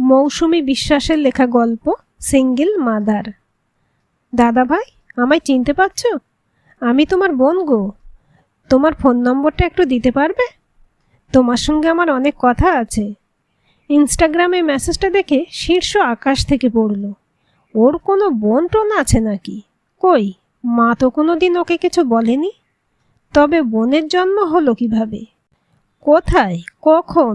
মৌসুমী বিশ্বাসের লেখা গল্প সিঙ্গেল মাদার। দাদা ভাই, আমায় চিনতে পারছো? আমি তোমার বোন গো। তোমার ফোন নম্বরটা একটু দিতে পারবে? তোমার সঙ্গে আমার অনেক কথা আছে। ইনস্টাগ্রামে মেসেজটা দেখে শীর্ষ আকাশ থেকে পড়ল। ওর কোনো বোন টোন আছে নাকি? কই, মা তো কোনো দিন ওকে কিছু বলেনি। তবে বোনের জন্ম হলো কিভাবে, কোথায়, কখন,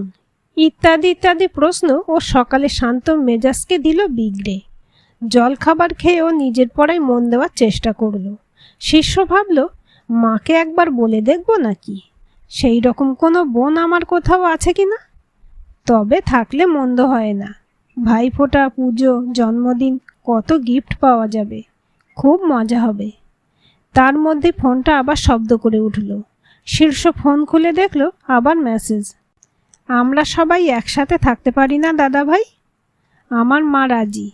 ইত্যাদি ইত্যাদি প্রশ্ন ও সকালে শান্ত মেজাজকে দিল বিগড়ে। জলখাবার খেয়ে ও নিজের পড়ায় মন দেওয়ার চেষ্টা করল। শিষ্য ভাবল, মাকে একবার বলে দেখব নাকি, সেই রকম কোনো বোন আমার কোথাও আছে কি না। তবে থাকলে মন্দ হয় না। ভাইফোঁটা, পুজো, জন্মদিন, কত গিফট পাওয়া যাবে, খুব মজা হবে। তার মধ্যে ফোনটা আবার শব্দ করে উঠল। শীর্ষ ফোন খুলে দেখল আবার মেসেজ। আমরা সবাই একসাথে থাকতে পারি না দাদা ভাই? আমার মা রাজি।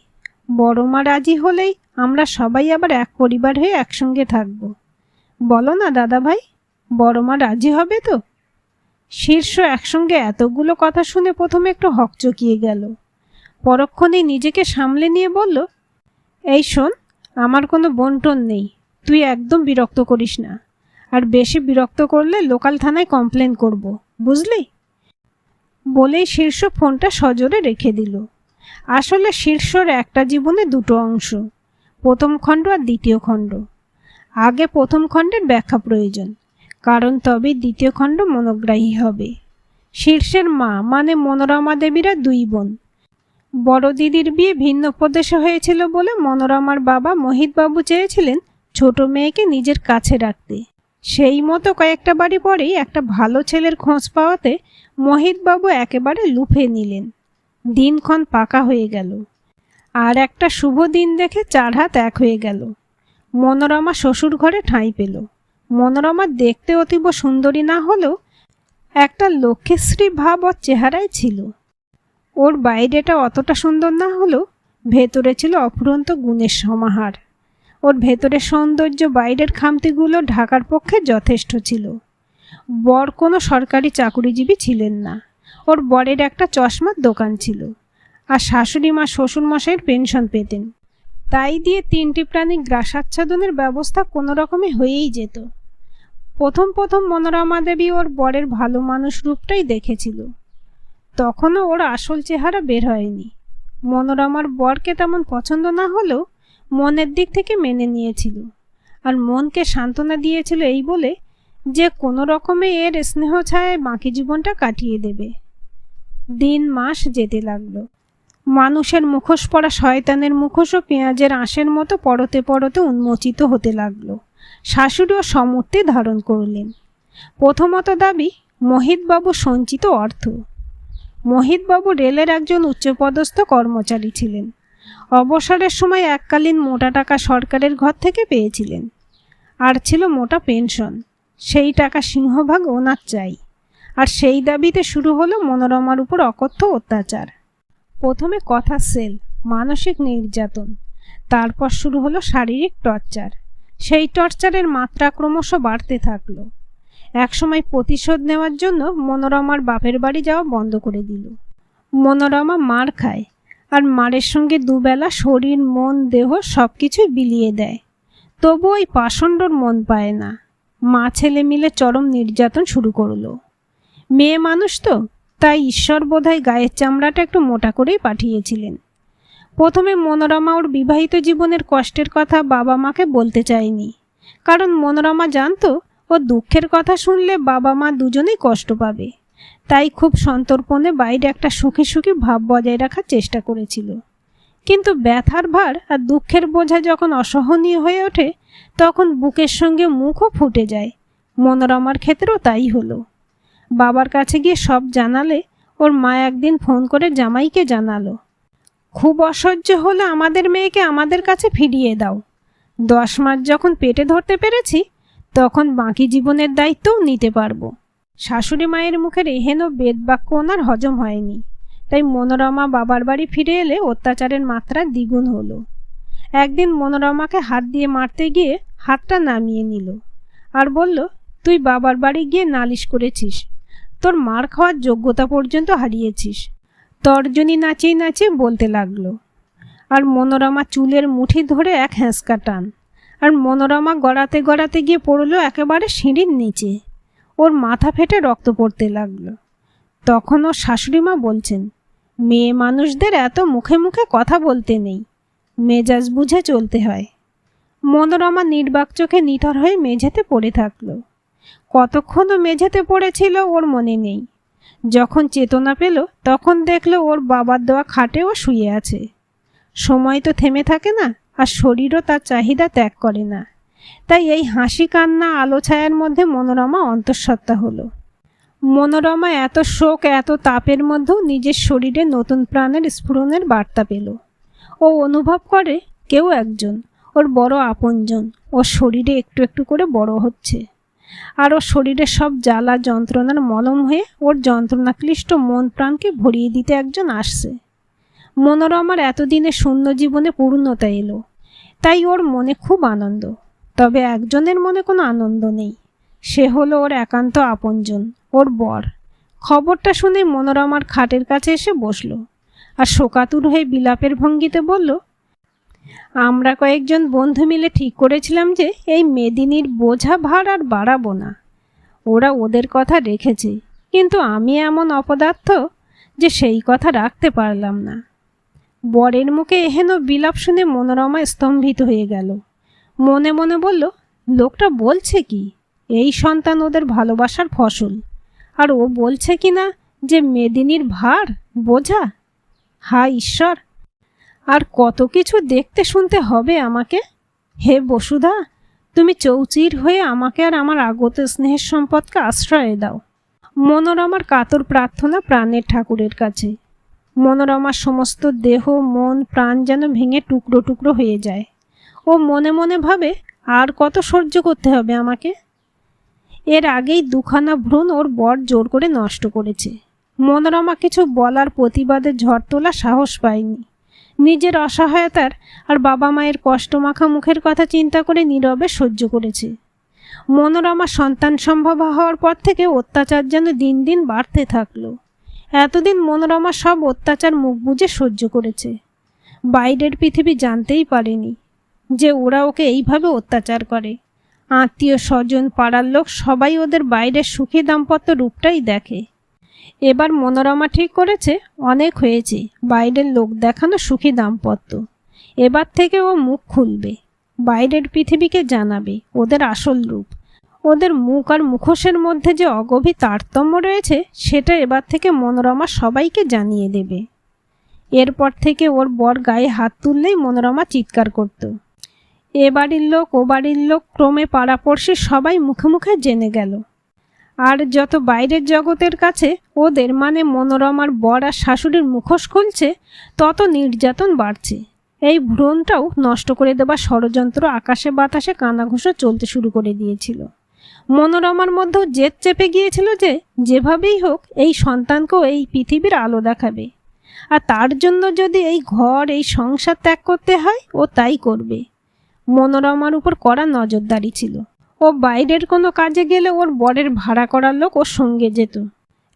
বড় মা রাজি হলেই আমরা সবাই আবার এক পরিবার হয়ে একসঙ্গে থাকব। বলো না দাদা ভাই, বড় মা রাজি হবে তো? শীর্ষ একসঙ্গে এতগুলো কথা শুনে প্রথমে একটু হকচকিয়ে গেল। পরক্ষণেই নিজেকে সামলে নিয়ে বলল, এই শোন, আমার কোনো বোনটোন নেই। তুই একদম বিরক্ত করিস না। আর বেশি বিরক্ত করলে লোকাল থানায় কমপ্লেন করব, বুঝলি? বলেই শীর্ষ ফোনটা সজোরে রেখে দিল। আসলে শীর্ষর একটা জীবনে দুটো অংশ, প্রথম খণ্ড আর দ্বিতীয় খণ্ড। আগে প্রথম খণ্ডের ব্যাখ্যা প্রয়োজন, কারণ তবেই দ্বিতীয় খণ্ড মনোগ্রাহী হবে। শীর্ষের মা মানে মনোরমা দেবীরা দুই বোন। বড় দিদির বিয়ে ভিন্ন প্রদেশে হয়েছিল বলে মনোরমার বাবা মোহিতবাবু চেয়েছিলেন ছোট মেয়েকে নিজের কাছে রাখতে। সেই মতো কয়েকটা বাড়ি পরেই একটা ভালো ছেলের খোঁজ পাওয়াতে মোহিতবাবু একেবারে লুফে নিলেন। দিনক্ষণ পাকা হয়ে গেল, আর একটা শুভ দিন দেখে চার হাত এক হয়ে গেল। মনোরমা শ্বশুর ঘরে ঠাঁই পেল। মনোরমা দেখতে অতীব সুন্দরী না হলেও একটা লক্ষ্মীশ্রী ভাব ওর চেহারায় ছিল। ওর বাইরেটা অতটা সুন্দর না হলেও ভেতরে ছিল অফুরন্ত গুণের সমাহার। ওর ভেতরের সৌন্দর্য বাইরের খামতিগুলো ঢাকার পক্ষে যথেষ্ট ছিল। বর কোনো সরকারি চাকুরিজীবী ছিলেন না। ওর বরের একটা চশমার দোকান ছিল, আর শাশুড়ি মা শ্বশুরমশাইয়ের পেনশন পেতেন। তাই দিয়ে তিনটি প্রাণী গ্রাসাচ্ছাদনের ব্যবস্থা কোনো রকমে হয়েই যেত। প্রথম প্রথম মনোরমা দেবী ওর বরের ভালো মানুষ রূপটাই দেখেছিল। তখনও ওর আসল চেহারা বের হয়নি। মনোরমার বরকে তেমন পছন্দ না হলেও মনের দিক থেকে মেনে নিয়েছিল, আর মনকে সান্ত্বনা দিয়েছিল এই বলে যে কোনো রকমে এর স্নেহ ছায়ায় বাকি জীবনটা কাটিয়ে দেবে। দিন মাস যেতে লাগলো। মানুষের মুখোশ পরা শয়তানের মুখোশও পেঁয়াজের আঁশের মতো পরতে পরতে উন্মোচিত হতে লাগলো। শাশুড়িও সমূর্তি ধারণ করলেন। প্রথমত দাবি মোহিতবাবু সঞ্চিত অর্থ। মোহিতবাবু রেলের একজন উচ্চপদস্থ কর্মচারী ছিলেন। অবসরের সময় এককালীন মোটা টাকা সরকারের ঘর থেকে পেয়েছিলেন, আর ছিল মোটা পেনশন। সেই টাকা সিংহভাগ ওনার চাই। আর সেই দাবিতে শুরু হলো মনোরমার উপর অকথ্য অত্যাচার। প্রথমে কথা সেল, মানসিক নির্যাতন, তারপর শুরু হলো শারীরিক টর্চার। সেই টর্চারের মাত্রা ক্রমশ বাড়তে থাকলো। একসময় প্রতিশোধ নেওয়ার জন্য মনোরমার বাপের বাড়ি যাওয়া বন্ধ করে দিল। মনোরমা মার খায়, আর মারের সঙ্গে দুবেলা শরীর মন দেহ সব কিছুই বিলিয়ে দেয়। তবু ওই পাষণ্ডর মন পায় না। মা ছেলে মিলে চরম নির্যাতন শুরু করলো। মেয়ে মানুষ তো, তাই ঈশ্বর বোধহয় গায়ের চামড়াটা একটু মোটা করেই পাঠিয়েছিলেন। প্রথমে মনোরমা ওর বিবাহিত জীবনের কষ্টের কথা বাবা মাকে বলতে চায়নি, কারণ মনোরমা জানতো ও দুঃখের কথা শুনলে বাবা মা দুজনেই কষ্ট পাবে। তাই খুব সন্তর্পণে বাইরে একটা সুখী সুখী ভাব বজায় রাখার চেষ্টা করেছিল। কিন্তু ব্যথার ভার আর দুঃখের বোঝা যখন অসহনীয় হয়ে ওঠে, তখন বুকের সঙ্গে মুখও ফুটে যায়। মনোরমার ক্ষেত্রেও তাই হলো। বাবার কাছে গিয়ে সব জানালে ওর মা একদিন ফোন করে জামাইকে জানালো, খুব অসহ্য হলে আমাদের মেয়েকে আমাদের কাছে ফিরিয়ে দাও। 10 মাস যখন পেটে ধরতে পেরেছি, তখন বাকি জীবনের দায়িত্বও নিতে পারবো। শাশুড়ি মায়ের মুখের এহেন বেদবাক্য ওনার হজম হয়নি। তাই মনোরমা বাবার বাড়ি ফিরে এলে অত্যাচারের মাত্রা দ্বিগুণ হলো। একদিন মনোরমাকে হাত দিয়ে মারতে গিয়ে হাতটা নামিয়ে নিল, আর বলল, তুই বাবার বাড়ি গিয়ে নালিশ করেছিস, তোর মার খাওয়ার যোগ্যতা পর্যন্ত হারিয়েছিস। তর্জনী নাচিয়ে নাচিয়ে বলতে লাগলো। আর মনোরমা চুলের মুঠি ধরে এক হ্যাঁচকা টান, আর মনোরমা গড়াতে গড়াতে গিয়ে পড়ল একেবারে সিঁড়ির নিচে। ওর মাথা ফেটে রক্ত পড়তে লাগলো। তখন ওর শাশুড়িমা বলছেন, মেয়ে মানুষদের এত মুখে মুখে কথা বলতে নেই, মেজাজ বুঝে চলতে হয়। মনোরমা নির্বাক চোখে নিথর হয়ে মেঝেতে পড়ে থাকলো। কতক্ষণও মেঝেতে পড়েছিল ওর মনে নেই। যখন চেতনা পেল তখন দেখলো ওর বাবার দেওয়া খাটেও শুয়ে আছে। সময় তো থেমে থাকে না, আর শরীরও তার চাহিদা ত্যাগ করে না। তাই এই হাসি কান্না আলো ছায়ার মধ্যে মনোরমা অন্তঃসত্ত্বা হলো। মনোরমা এত শোক এত তাপের মধ্যেও নিজের শরীরে নতুন প্রাণের স্ফুরণের বার্তা পেল। ও অনুভব করে কেউ একজন, ওর বড় আপনজন, ওর শরীরে একটু একটু করে বড় হচ্ছে। আর ওর শরীরের সব জ্বালা যন্ত্রণার মলম হয়ে ওর যন্ত্রণাক্লিষ্ট মন প্রাণকে ভরিয়ে দিতে একজন আসছে। মনোরমার এতদিনে শূন্য জীবনে পূর্ণতা এলো, তাই ওর মনে খুব আনন্দ। তবে একজনের মনে কোনো আনন্দ নেই, সে হলো ওর একান্ত আপনজন, ওর বর। খবরটা শুনে মনোরমার খাটের কাছে এসে বসল, আর শোকাতুর হয়ে বিলাপের ভঙ্গিতে বলল, আমরা কয়েকজন বন্ধু মিলে ঠিক করেছিলাম যে এই মেদিনীর বোঝা ভার আর বাড়াবো না। ওরা ওদের কথা রেখেছে, কিন্তু আমি এমন অপদার্থ যে সেই কথা রাখতে পারলাম না। বরের মুখে এহেন বিলাপ শুনে মনোরমা স্তম্ভিত হয়ে গেল। মনে মনে বলল, লোকটা বলছে কি, এই সন্তান ওদের ভালোবাসার ফসল, আর ও বলছে কি না যে মেদিনীর ভার বোঝা। হায় ঈশ্বর, আর কত কিছু দেখতে শুনতে হবে আমাকে। হে বসুধা, তুমি চৌচির হয়ে আমাকে আর আমার আগত স্নেহের সম্পদকে আশ্রয় দাও। মনোরমার কাতর প্রার্থনা প্রাণের ঠাকুরের কাছে। মনোরমার সমস্ত দেহ মন প্রাণ যেন ভেঙে টুকরো টুকরো হয়ে যায়। ও মনে মনে ভাবে, আর কত সহ্য করতে হবে আমাকে। এর আগেই দুখানা ভ্রূণ ওর বর জোর করে নষ্ট করেছে। মনোরমা কিছু বলার প্রতিবাদে ঝড় তোলা সাহস পায়নি। নিজের অসহায়তার আর বাবা মায়ের কষ্টমাখা মুখের কথা চিন্তা করে নীরবে সহ্য করেছে। মনোরমা সন্তান সম্ভব হওয়ার পর থেকে অত্যাচার যেন দিন দিন বাড়তে থাকলো। এতদিন মনোরমা সব অত্যাচার মুখ বুজে সহ্য করেছে। বাইরের পৃথিবী জানতেই পারেনি যে ওরা ওকে এইভাবে অত্যাচার করে। আত্মীয় স্বজন পাড়ার লোক সবাই ওদের বাইরের সুখী দাম্পত্য রূপটাই দেখে। এবার মনোরমা ঠিক করেছে, অনেক হয়েছে বাইরের লোক দেখানো সুখী দাম্পত্য। এবার থেকে ও মুখ খুলবে, বাইরের পৃথিবীকে জানাবে ওদের আসল রূপ। ওদের মুখ আর মুখোশের মধ্যে যে অগভীর তারতম্য রয়েছে সেটা এবার থেকে মনোরমা সবাইকে জানিয়ে দেবে। এরপর থেকে ওর বর গায়ে হাত তুললেই মনোরমা চিৎকার করত। এ বাড়ির লোক ও বাড়ির লোক ক্রমে পাড়াপড়শি সবাই মুখে মুখে জেনে গেল। আর যত বাইরের জগতের কাছে ওদের মানে মনোরমার বর আর শাশুড়ির মুখোশ খুলছে, তত নির্যাতন বাড়ছে। এই ভ্রূণটাও নষ্ট করে দেবার ষড়যন্ত্র আকাশে বাতাসে কানাঘুষো চলতে শুরু করে দিয়েছিল। মনোরমার মধ্যেও জেদ চেপে গিয়েছিল যে যেভাবেই হোক এই সন্তানকেও এই পৃথিবীর আলো দেখাবে, আর তার জন্য যদি এই ঘর এই সংসার ত্যাগ করতে হয় ও তাই করবে। মনোরমার উপর কড়া নজরদারি ছিল। ও বাইরের কোনো কাজে গেলে ওর বরের ভাড়া করার লোক ওর সঙ্গে যেত।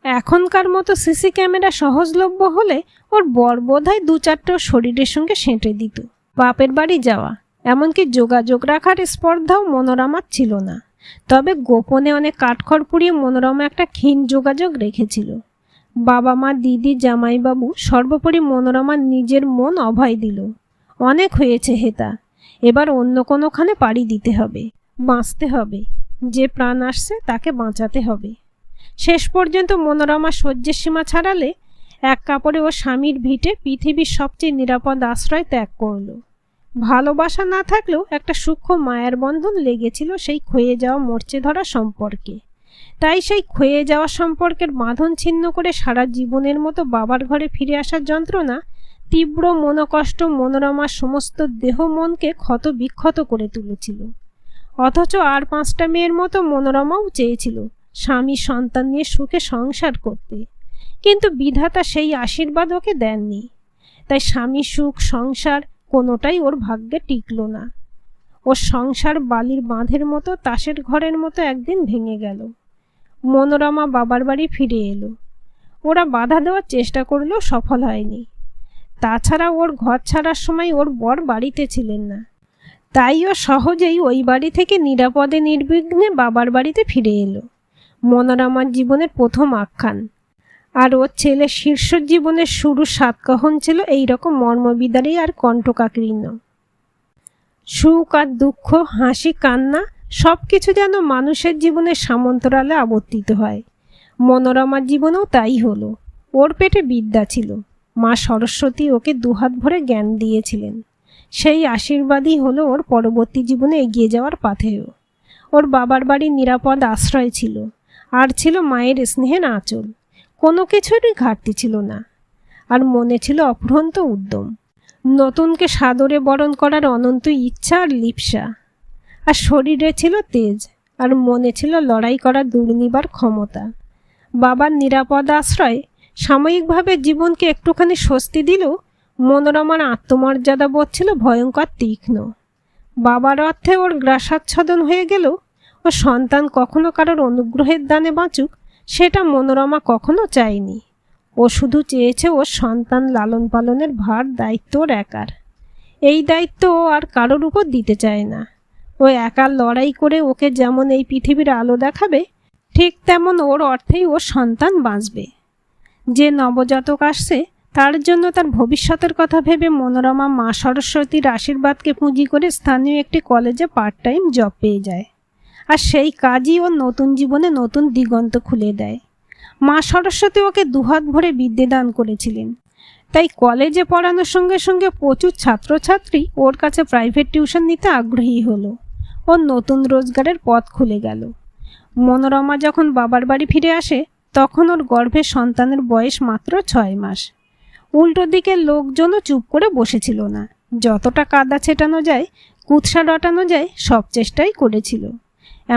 এখনকার মতো সিসি ক্যামেরা সহজলভ্য হলে ওর বর বোধহয় দু চারটে শরীরের সঙ্গে সেঁটে দিত। বাপের বাড়ি যাওয়া এমনকি যোগাযোগ রাখার স্পর্ধাও মনোরমার ছিল না। তবে গোপনে অনেক কাঠখড় পুড়িয়ে মনোরমা একটা ক্ষীণ যোগাযোগ রেখেছিল। বাবা মা দিদি জামাইবাবু সর্বোপরি মনোরমার নিজের মন অভয় দিল। অনেক হয়েছে হেতা, এবার অন্য কোনোখানে পাড়ি দিতে হবে, বাঁচতে হবে। যে প্রাণ আসছে তাকে বাঁচাতে হবে। শেষ পর্যন্ত মনোরমা সহ্যের সীমা ছাড়ালে এক কাপড়ে ও স্বামীর ভিটে পৃথিবীর সবচেয়ে নিরাপদ আশ্রয় ত্যাগ করল। ভালোবাসা না থাকলেও একটা সূক্ষ্ম মায়ার বন্ধন লেগেছিল সেই ক্ষয়ে যাওয়া মরচে ধরা সম্পর্কে। তাই সেই ক্ষয়ে যাওয়া সম্পর্কের বাঁধন ছিন্ন করে সারা জীবনের মতো বাবার ঘরে ফিরে আসার যন্ত্রণা তীব্র মনোকষ্ট মনোরমার সমস্ত দেহ মনকে ক্ষত বিক্ষত করে তুলেছিল। অথচ আর 5টা মেয়ের মতো মনোরমাও চেয়েছিল স্বামী সন্তান নিয়ে সুখে সংসার করতে, কিন্তু বিধাতা সেই আশীর্বাদ ওকে দেননি। তাই স্বামী সুখ সংসার কোনোটাই ওর ভাগ্যে টিকল না। ওর সংসার বালির বাঁধের মতো তাসের ঘরের মতো একদিন ভেঙে গেল। মনোরমা বাবার বাড়ি ফিরে এলো। ওরা বাধা দেওয়ার চেষ্টা করলেও সফল হয়নি। তাছাড়া ওর ঘর ছাড়ার সময় ওর বর বাড়িতে ছিলেন না, তাই ও সহজেই ওই বাড়ি থেকে নিরাপদে নির্বিঘ্নে বাবার বাড়িতে ফিরে এলো। মনোরমার জীবনের প্রথম আখ্যান। আর ওর ছেলের শীর্ষ জীবনের শুরু সাতকাহন ছিল এইরকম মর্মবিদারী আর কণ্ঠকাকীর্ণ। সুখ আর দুঃখ, হাসি কান্না সব কিছু যেন মানুষের জীবনের সামন্তরালে আবর্তিত হয়। মনোরমার জীবনেও তাই হলো। ওর পেটে বিদ্যা ছিল, মা সরস্বতী ওকে দুহাত ভরে জ্ঞান দিয়েছিলেন। সেই আশীর্বাদই হলো ওর পরবর্তী জীবনে এগিয়ে যাওয়ার পাথেয়। ওর বাবার বাড়ির নিরাপদ আশ্রয় ছিল, আর ছিল মায়ের স্নেহের আঁচল। কোনো কিছুরই ঘাটতি ছিল না, আর মনে ছিল অফুরন্ত উদ্যম। নতুনকে সাদরে বরণ করার অনন্ত ইচ্ছা আর লিপ্সা। আর শরীরে ছিল তেজ, আর মনে ছিল লড়াই করার দুর্নিবার ক্ষমতা। বাবার নিরাপদ আশ্রয় সাময়িকভাবে জীবনকে একটুখানি স্বস্তি দিলেও মনোরমার আত্মমর্যাদা বোধ ছিল ভয়ঙ্কর তীক্ষ্ণ। বাবার অর্থে ওর গ্রাসাচ্ছাদন হয়ে গেলেও ও সন্তান কখনো কারোর অনুগ্রহের দানে বাঁচুক সেটা মনোরমা কখনো চায়নি। ও শুধু চেয়েছে ওর সন্তান লালন পালনের ভার দায়িত্ব ওর একার। এই দায়িত্ব ও আর কারোর উপর দিতে চায় না। ও একা লড়াই করে ওকে যেমন এই পৃথিবীর আলো দেখাবে, ঠিক তেমন ওর অর্থেই ওর সন্তান বাঁচবে। যে নবজাতক আসছে তার জন্য তার ভবিষ্যতের কথা ভেবে মনোরমা মা সরস্বতীর আশীর্বাদকে পুঁজি করে স্থানীয় একটি কলেজে পার্ট টাইম জব পেয়ে যায়। আর সেই কাজই ওর নতুন জীবনে নতুন দিগন্ত খুলে দেয়। মা সরস্বতী ওকে দুহাত ভরে বিদ্যে দান করেছিলেন, তাই কলেজে পড়ানোর সঙ্গে সঙ্গে প্রচুর ছাত্রছাত্রী ওর কাছে প্রাইভেট টিউশন নিতে আগ্রহী হলো। ওর নতুন রোজগারের পথ খুলে গেল। মনোরমা যখন বাবার বাড়ি ফিরে আসে তখন ওর গর্ভে সন্তানের বয়স মাত্র 6 মাস। উল্টো দিকের লোকজনও চুপ করে বসেছিল না। যতটা কাদা ছেটানো যায়, কুৎসা রটানো যায়, সব চেষ্টাই করেছিল।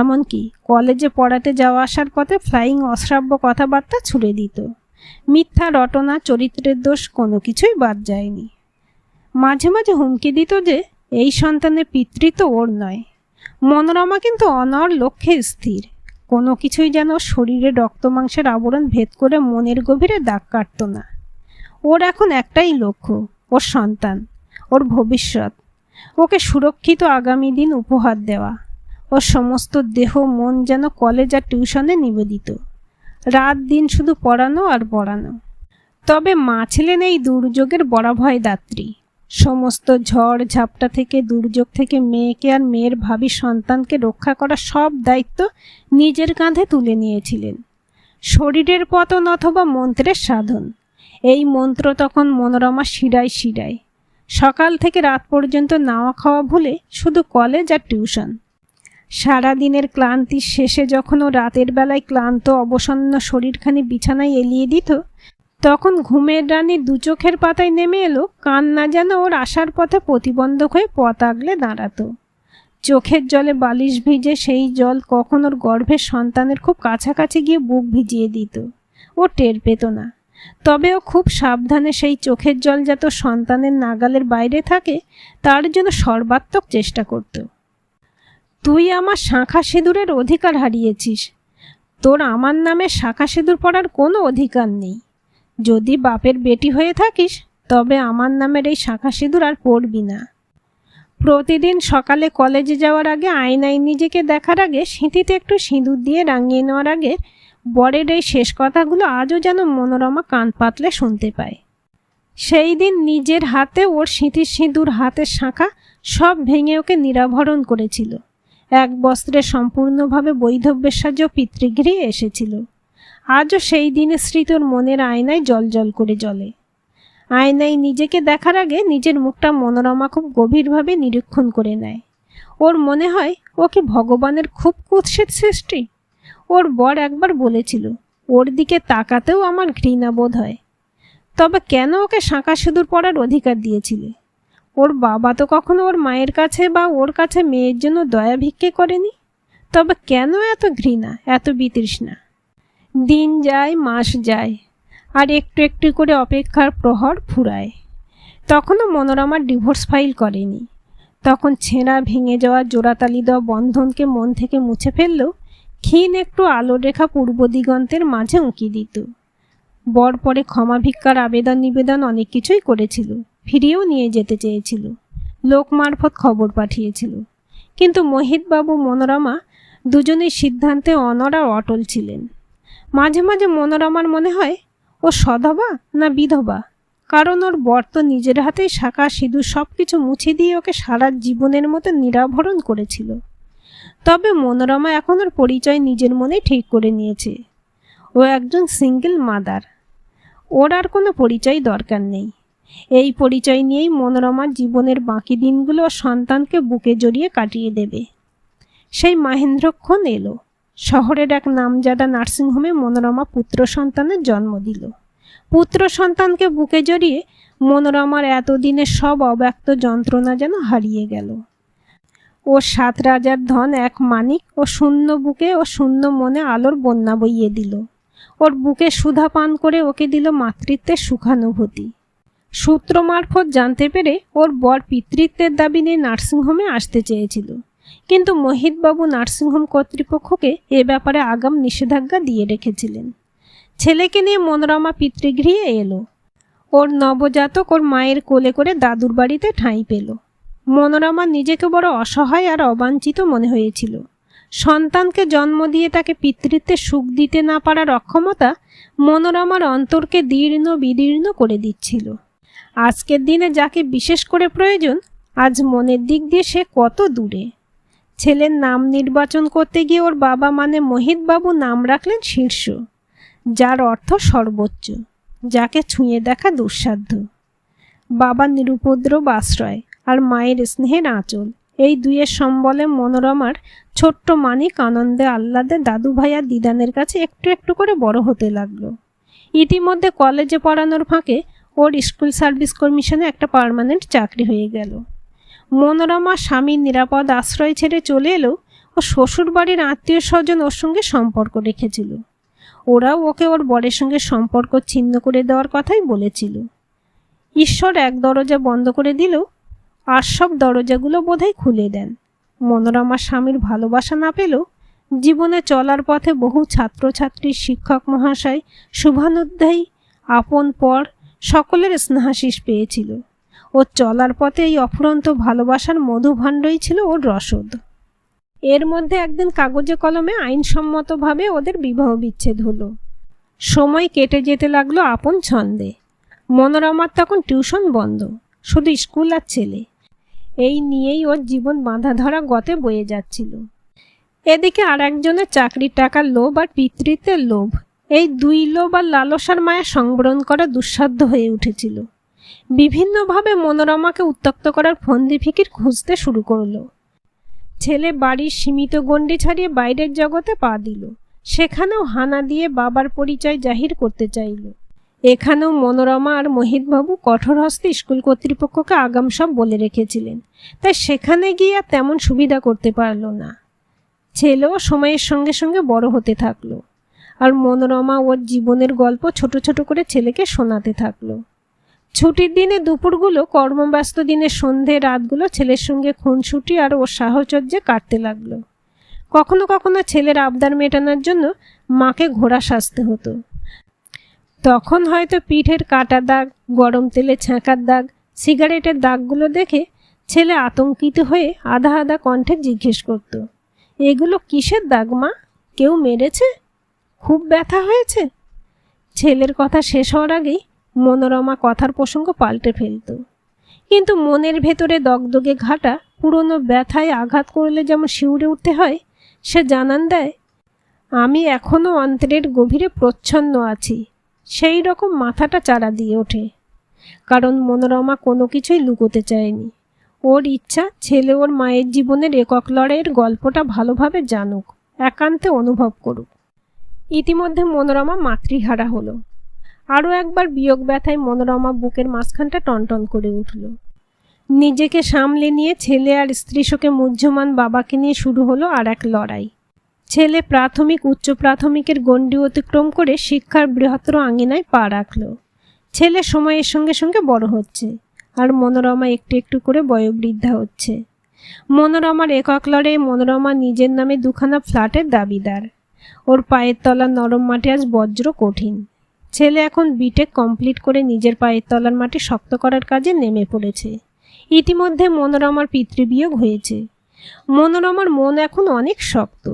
এমনকি কলেজে পড়াতে যাওয়া আসার পথে ফ্লাইং অশ্রাব্য কথাবার্তা ছুড়ে দিত। মিথ্যা রটনা, চরিত্রের দোষ কোনো কিছুই বাদ যায়নি। মাঝে মাঝে হুমকি দিত যে এই সন্তানের পিতৃত্ব ওর নয়। মনোরমা কিন্তু অনড় লক্ষ্যে স্থির। কোনো কিছুই যেন শরীরে রক্ত মাংসের আবরণ ভেদ করে মনের গভীরে দাগ কাটত না। ওর এখন একটাই লক্ষ্য, ওর সন্তান, ওর ভবিষ্যৎ। ওকে সুরক্ষিত আগামী দিন উপহার দেওয়া। ওর সমস্ত দেহ মন যেন কলেজ আর টিউশনে নিবেদিত। রাত দিন শুধু পড়ানো আর পড়ানো। তবে মা ছিলেন এই দুর্যোগের বরাভয় দাত্রী। সমস্ত ঝড় ঝাপটা থেকে, দুর্যোগ থেকে মেয়েকে আর মেয়ের ভাবী সন্তানকে রক্ষা করার সব দায়িত্ব নিজের কাঁধে তুলে নিয়েছিলেন। শরীরের পতন অথবা মন্ত্রের সাধন, এই মন্ত্র তখন মনোরমা শিরায় শিরায়। সকাল থেকে রাত পর্যন্ত নাওয়া খাওয়া ভুলে শুধু কলেজ আর টিউশন। সারাদিনের ক্লান্তির শেষে যখন ও রাতের বেলায় ক্লান্ত অবসন্ন শরীরখানি বিছানায় এলিয়ে দিত, তখন ঘুমের রানী দু চোখের পাতায় নেমে এলো কান্না যেন ওর আসার পথে প্রতিবন্ধক হয়ে পথ আগলে দাঁড়াতো। চোখের জলে বালিশ ভিজে সেই জল কখন ওর গর্ভের সন্তানের খুব কাছাকাছি গিয়ে বুক ভিজিয়ে দিত, ও টের পেত না। তবে ও খুব সাবধানে সেই চোখের জল যাতে সন্তানের নাগালের বাইরে থাকে তার জন্য সর্বাত্মক চেষ্টা করত। তুই আমার শাঁখা সিঁদুরের অধিকার হারিয়েছিস। তোর আমার নামে শাঁখা সিঁদুর পরার কোনো অধিকার নেই। যদি বাপের বেটি হয়ে থাকিস তবে আমার নামের এই শাঁখা সিঁদুর আর পরবি না। প্রতিদিন সকালে কলেজে যাওয়ার আগে আয়নায় নিজেকে দেখার আগে সিঁথিতে একটু সিঁদুর দিয়ে রাঙিয়ে নেওয়ার আগে বরের এই শেষ কথাগুলো আজও যেন মনোরমা কান পাতলে শুনতে পায়। সেই দিন নিজের হাতে ওর সিঁথির সিঁদুর, হাতের শাঁখা সব ভেঙে ওকে নিরাভরণ করেছিল। এক বস্ত্রে সম্পূর্ণভাবে বৈধব্যসাজ পিতৃগৃহে এসেছিল। আজও সেই দিনের স্মৃতি ওর মনের আয়নায় জল করে জ্বলে। আয়নায় নিজেকে দেখার আগে নিজের মুখটা মনোরমা খুব গভীরভাবে নিরীক্ষণ করে নেয়। ওর মনে হয় ও কি ভগবানের খুব কুৎসিত সৃষ্টি। ওর বর একবার বলেছিল, ওর দিকে তাকাতেও আমার ঘৃণা বোধ হয়। তবে কেন ওকে শাঁখা সিঁদুর পরার অধিকার দিয়েছিলে? ওর বাবা তো কখনো ওর মায়ের কাছে বা ওর কাছে মেয়ের জন্য দয়া ভিক্ষে করেনি। তবে কেন এত ঘৃণা, এত বিতৃষ্ণা? দিন যায়, মাস যায়, আর একটু একটু করে অপেক্ষার প্রহর ফুরায়। তখনও মনোরমার ডিভোর্স ফাইল করেনি। তখন ছেঁড়া ভেঙে যাওয়া জোড়াতালি দেওয়া বন্ধনকে মন থেকে মুছে ফেললেও ক্ষীণ একটু আলো রেখা পূর্ব দিগন্তের মাঝে উঁকি দিত। বর পরে ক্ষমা ভিক্ষার আবেদন নিবেদন অনেক কিছুই করেছিল, ফিরিয়েও নিয়ে যেতে চেয়েছিল, লোক মারফত খবর পাঠিয়েছিল। কিন্তু মোহিতবাবু মনোরমা দুজনেই সিদ্ধান্তে অনড় আর অটল ছিলেন। মাঝে মাঝে মনোরমার মনে হয় ও সধবা না বিধবা, কারণ ওর বর তো নিজের হাতেই শাঁখা সিঁদুর সব কিছু মুছে দিয়ে ওকে সারা জীবনের মতো নিরাভরণ করেছিল। তবে মনোরমা এখন ওর পরিচয় নিজের মনেই ঠিক করে নিয়েছে। ও একজন সিঙ্গেল মাদার, ওর আর কোনো পরিচয় দরকার নেই। এই পরিচয় নিয়েই মনোরমার জীবনের বাকি দিনগুলো সন্তানকে বুকে জড়িয়ে কাটিয়ে দেবে। সেই মাহেন্দ্রক্ষণ এলো। শহরের এক নামজাদা নার্সিংহোমে মনোরমা পুত্র সন্তানের জন্ম দিল। পুত্র সন্তানকে বুকে জড়িয়ে মনোরমার এতদিনের সব অব্যক্ত যন্ত্রণা যেন হারিয়ে গেল। ও 7 রাজার ধন এক মানিক ও শূন্য বুকে ও শূন্য মনে আলোর বন্যা বইয়ে দিল। ওর বুকে সুধা পান করে ওকে দিল মাতৃত্বের সুখানুভূতি। সূত্র মারফত জানতে পেরে ওর বর পিতৃত্বের দাবি নিয়ে নার্সিংহোমে আসতে চেয়েছিল, কিন্তু মোহিতবাবু নার্সিংহোম কর্তৃপক্ষকে এ ব্যাপারে আগাম নিষেধাজ্ঞা দিয়ে রেখেছিলেন। ছেলেকে নিয়ে মনোরমা পিতৃগৃহে এলো। ওর নবজাতক ওর মায়ের কোলে করে দাদুর বাড়িতে ঠাঁই পেল। মনোরমা নিজেকে বড় অসহায় আর অবাঞ্ছিত মনে হয়েছিল। সন্তানকে জন্ম দিয়ে তাকে পিতৃত্বের সুখ দিতে না পারার অক্ষমতা মনোরমার অন্তরকে দীর্ণ বিদীর্ণ করে দিচ্ছিল। আজকের দিনে যাকে বিশেষ করে প্রয়োজন, আজ মনের দিক দিয়ে সে কত দূরে। ছেলের নাম নির্বাচন করতে গিয়ে ওর বাবা মানে মোহিতবাবু নাম রাখলেন শীর্ষ, যার অর্থ সর্বোচ্চ, যাকে ছুঁয়ে দেখা দুঃসাধ্য। বাবার নিরুপদ্রব আশ্রয় আর মায়ের স্নেহের আঁচল, এই দুইয়ের সম্বলে মনোরমার ছোট্ট মানিক আনন্দে আহ্লাদে দাদু ভাই আর দিদানের কাছে একটু একটু করে বড় হতে লাগলো। ইতিমধ্যে কলেজে পড়ানোর ফাঁকে ওর স্কুল সার্ভিস কমিশনে একটা পার্মানেন্ট চাকরি হয়ে গেল। মনোরমা স্বামীর নিরাপদ আশ্রয় ছেড়ে চলে এলেও ও শ্বশুর বাড়ির আত্মীয় স্বজন ওর সঙ্গে সম্পর্ক রেখেছিল। ওরাও ওকে ওর বরের সঙ্গে সম্পর্ক ছিন্ন করে দেওয়ার কথাই বলেছিল। ঈশ্বর এক দরজা বন্ধ করে দিলেও আর সব দরজাগুলো বোধহয় খুলে দেন। মনোরমা স্বামীর ভালোবাসা না পেলেও জীবনে চলার পথে বহু ছাত্রছাত্রী, শিক্ষক মহাশয়, শুভানুধ্যায়ী, আপন পর সকলের স্নেহাশিস পেয়েছিল। ওর চলার পথে এই অফুরন্ত ভালোবাসার মধুভাণ্ডই ছিল ওর রসদ। এর মধ্যে একদিন কাগজে কলমে আইনসম্মতভাবে ওদের বিবাহ বিচ্ছেদ হলো। সময় কেটে যেতে লাগলো আপন ছন্দে। মনোরমার তখন টিউশন বন্ধ, শুধু স্কুল আর ছেলে, এই নিয়েই ওর জীবন বাঁধা ধরা গতে বয়ে যাচ্ছিল। এদিকে আর একজনের চাকরির টাকার লোভ আর পিতৃত্বের লোভ, এই দুই লোভ আর লালসার মায়া সংবরণ করা দুঃসাধ্য হয়ে উঠেছিল। বিভিন্নভাবে মনোরমাকে উত্ত্যক্ত করার ফন্দি ফিকির খুঁজতে শুরু করলো। ছেলে বাড়ির সীমিত গণ্ডি ছাড়িয়ে বাইরের জগতে পা দিল। সেখানেও হানা দিয়ে বাবার পরিচয় জাহির করতে চাইল। এখানেও মনোরমা আর মোহিতবাবু কঠোর হস্তে স্কুল কর্তৃপক্ষকে আগাম সব বলে রেখেছিলেন, তাই সেখানে গিয়ে আর তেমন সুবিধা করতে পারল না। ছেলেও সময়ের সঙ্গে সঙ্গে বড় হতে থাকলো, আর মনোরমা ওর জীবনের গল্প ছোট ছোট করে ছেলেকে শোনাতে থাকলো। ছুটির দিনে দুপুরগুলো, কর্মব্যস্ত দিনের সন্ধে রাতগুলো ছেলের সঙ্গে খুনসুটি আর ওর সাহচর্যে কাটতে লাগলো। কখনো কখনো ছেলের আবদার মেটানোর জন্য মাকে ঘোড়া সাজতে হতো। তখন হয়তো পিঠের কাটা দাগ, গরম তেলে ছ্যাঁকার দাগ, সিগারেটের দাগগুলো দেখে ছেলে আতঙ্কিত হয়ে আধা আধা কণ্ঠে জিজ্ঞেস করত, এগুলো কিসের দাগ মা? কেউ মেরেছে? খুব ব্যথা হয়েছে? ছেলের কথা শেষ হওয়ার আগেই মনোরমা কথার প্রসঙ্গ পাল্টে ফেলত। কিন্তু মনের ভেতরে দগদগে ঘাটা পুরনো ব্যথায় আঘাত করলে যেমন শিউরে উঠতে হয়, সে জানান দেয়, আমি এখনও অন্তরের গভীরে প্রচ্ছন্ন আছি। সেই রকম মাথাটা চাড়া দিয়ে ওঠে, কারণ মনোরমা কোনো কিছুই লুকোতে চায়নি। ওর ইচ্ছা ছেলে ওর মায়ের জীবনের একক লড়াইয়ের গল্পটা ভালোভাবে জানুক, একান্তে অনুভব করুক। ইতিমধ্যে মনোরমা মাতৃহারা হলো। আরও একবার বিয়োগ ব্যথায় মনোরমা বুকের মাঝখানটা টনটন করে উঠল। নিজেকে সামলে নিয়ে ছেলে আর স্ত্রী শোকে মুহ্যমান বাবাকে নিয়ে শুরু হলো আর এক লড়াই। ছেলে প্রাথমিক উচ্চ প্রাথমিকের গণ্ডি অতিক্রম করে শিক্ষার বৃহত্তর আঙিনায় পা রাখল। ছেলে সময়ের সঙ্গে সঙ্গে বড় হচ্ছে, আর মনোরমা একটু একটু করে বয়োবৃদ্ধা হচ্ছে। মনোরমার একক লড়াইয়ে মনোরমা নিজের নামে 2খানা ফ্ল্যাটের দাবিদার। ওর পায়ের তলার নরম মাটি আজ বজ্র কঠিন। ছেলে এখন বিটেক কমপ্লিট করে নিজের পায়ের তলার মাটি শক্ত করার কাজে নেমে পড়েছে। ইতিমধ্যে মনোরমার পিতৃবিয়োগ হয়েছে। মনোরমার মন এখন অনেক শক্ত।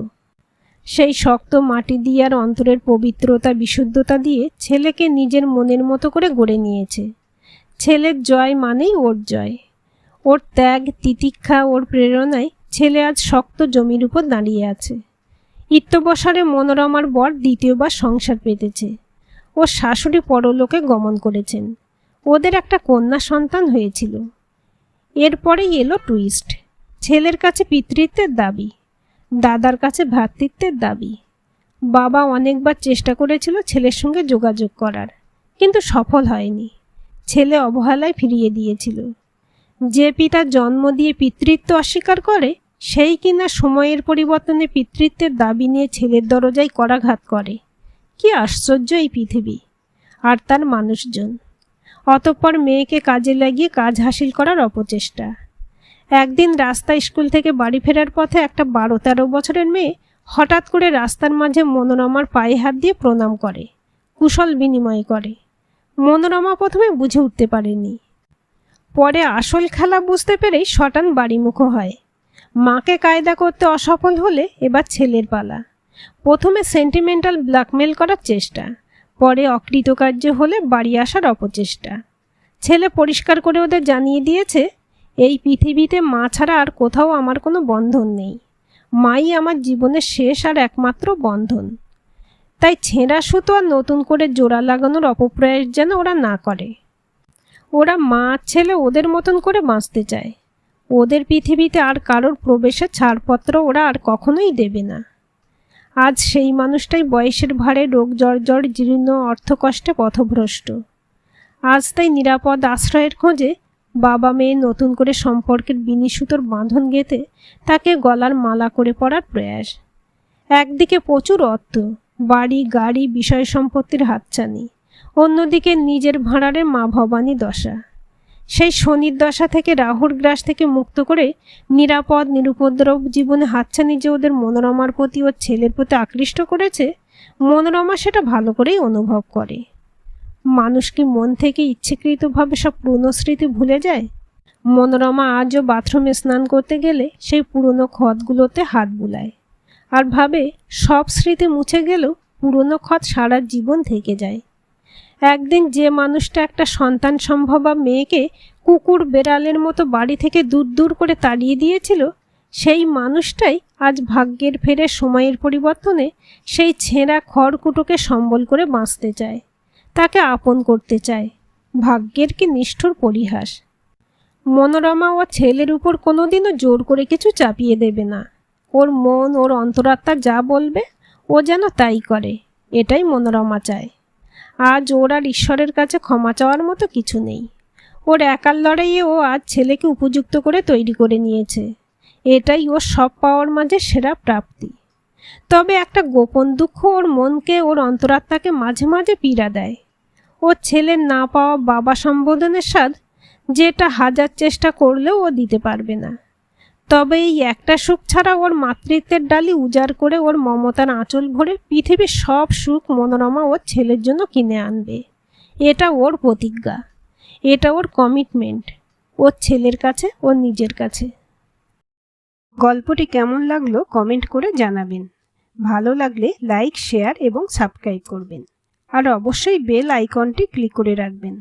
সেই শক্ত মাটি দিয়ে আর অন্তরের পবিত্রতা বিশুদ্ধতা দিয়ে ছেলেকে নিজের মনের মতো করে গড়ে নিয়েছে। ছেলের জয় মানেই ওর জয়। ওর ত্যাগ তিতিক্ষা ওর প্রেরণায় ছেলে আজ শক্ত জমির উপর দাঁড়িয়ে আছে। ইত্যবসরে মনোরমার বর দ্বিতীয়বার সংসার পেতেছে। ওর শাশুড়ি পরলোকে গমন করেছেন। ওদের একটা কন্যা সন্তান হয়েছিল। এরপরেই এলো টুইস্ট। ছেলের কাছে পিতৃত্বের দাবি, দাদার কাছে ভ্রাতৃত্বের দাবি। বাবা অনেকবার চেষ্টা করেছিল ছেলের সঙ্গে যোগাযোগ করার, কিন্তু সফল হয়নি। ছেলে অবহেলায় ফিরিয়ে দিয়েছিল। যে পিতা জন্ম দিয়ে পিতৃত্ব অস্বীকার করে, সেই কিনা সময়ের পরিবর্তনে পিতৃত্বের দাবি নিয়ে ছেলের দরজায় করাঘাত করে। কি আশ্চর্য এই পৃথিবী আর তার মানুষজন। অতঃপর মেয়েকে কাজে লাগিয়ে কাজ হাসিল করার অপচেষ্টা। একদিন রাস্তা স্কুল থেকে বাড়ি ফেরার পথে একটা 12-13 বছরের মেয়ে হঠাৎ করে রাস্তার মাঝে মনোরমার পায়ে হাত দিয়ে প্রণাম করে, কুশল বিনিময় করে। মনোরমা প্রথমে বুঝে উঠতে পারেনি। পরে আসল খেলা বুঝতে পেরেই শটান বাড়িমুখো হয়। মাকে কায়দা করতে অসফল হলে এবার ছেলের পালা। প্রথমে সেন্টিমেন্টাল ব্ল্যাকমেল করার চেষ্টা, পরে অকৃতকার্য হলে বাড়ি আসার অপচেষ্টা। ছেলে পরিষ্কার করে ওদের জানিয়ে দিয়েছে, এই পৃথিবীতে মা ছাড়া আর কোথাও আমার কোনো বন্ধন নেই। মাই আমার জীবনের শেষ আর একমাত্র বন্ধন। তাই ছেঁড়া সুতো আর নতুন করে জোড়া লাগানোর অপপ্রয়াস যেন ওরা না করে। ওরা মা ছেলে ওদের মতন করে বাঁচতে চায়। ওদের পৃথিবীতে আর কারোর প্রবেশের ছাড়পত্র ওরা আর কখনোই দেবে না। আজ সেই মানুষটাই বয়সের ভারে রোগ জর্জর জীর্ণ অর্থকষ্টে পথভ্রষ্ট। আজ তাই নিরাপদ আশ্রয়ের খোঁজে বাবা মেয়ে নতুন করে সম্পর্কের বিনিসুতোর বাঁধন গেঁথে তাকে গলার মালা করে পড়ার প্রয়াস। একদিকে প্রচুর অর্থ, বাড়ি গাড়ি বিষয় সম্পত্তির হাতছানি, অন্যদিকে নিজের ভাঁড়ারে মা ভবানী দশা। সেই শনির দশা থেকে রাহুর গ্রাস থেকে মুক্ত করে নিরাপদ নিরুপদ্রব জীবনে হাতছানি যে ওদের মনোরমার প্রতি ও ছেলের প্রতি আকৃষ্ট করেছে, মনোরমা সেটা ভালো করেই অনুভব করে। মানুষ কি মন থেকে ইচ্ছাকৃতভাবে সব পুরনো স্মৃতি ভুলে যায়? মনোরমা আজও বাথরুমে স্নান করতে গেলে সেই পুরনো ক্ষতগুলোতে হাত বুলায় আর ভাবে সব স্মৃতি মুছে গেলেও পুরনো ক্ষত সারা জীবন থেকে যায়। একদিন যে মানুষটা একটা সন্তান সম্ভবা মেয়েকে কুকুর বেড়ালের মতো বাড়ি থেকে দূর দূর করে তাড়িয়ে দিয়েছিল, সেই মানুষটাই আজ ভাগ্যের ফেরে সময়ের পরিবর্তনে সেই ছেঁড়া খড়কুটোকে সম্বল করে বাঁচতে চায়, তাকে আপন করতে চায়। ভাগ্যের কি নিষ্ঠুর পরিহাস। মনোরমা ও ছেলের উপর কোনোদিনও জোর করে কিছু চাপিয়ে দেবে না। ওর মন ওর অন্তরাত্মা যা বলবে ও যেন তাই করে, এটাই মনোরমা চায়। আজ ওর আর ঈশ্বরের কাছে ক্ষমা চাওয়ার মতো কিছু নেই। ওর একার লড়াইয়ে ও আজ ছেলেকে উপযুক্ত করে তৈরি করে নিয়েছে। এটাই ওর সব পাওয়ার মাঝে সেরা প্রাপ্তি। তবে একটা গোপন দুঃখ ওর মনকে ওর অন্তরাত্মাকে মাঝে মাঝে পীড়া দেয়। ওর ছেলের না পাওয়া বাবা সম্বোধনের স্বাদ, যেটা হাজার চেষ্টা করলেও ও দিতে পারবে না। তবে এই একটা সুখ ছাড়া ওর মাতৃত্বের ডালি উজাড় করে ওর মমতার আঁচল ভরে পৃথিবীর সব সুখ মনোরমা ওর ছেলের জন্য কিনে আনবে। এটা ওর প্রতিজ্ঞা, এটা ওর কমিটমেন্ট, ওর ছেলের কাছে, ওর নিজের কাছে। গল্পটি কেমন লাগলো কমেন্ট করে জানাবেন। ভালো লাগলে লাইক শেয়ার এবং সাবস্ক্রাইব করবেন আর অবশ্যই বেল আইকনটি ক্লিক করে রাখবেন।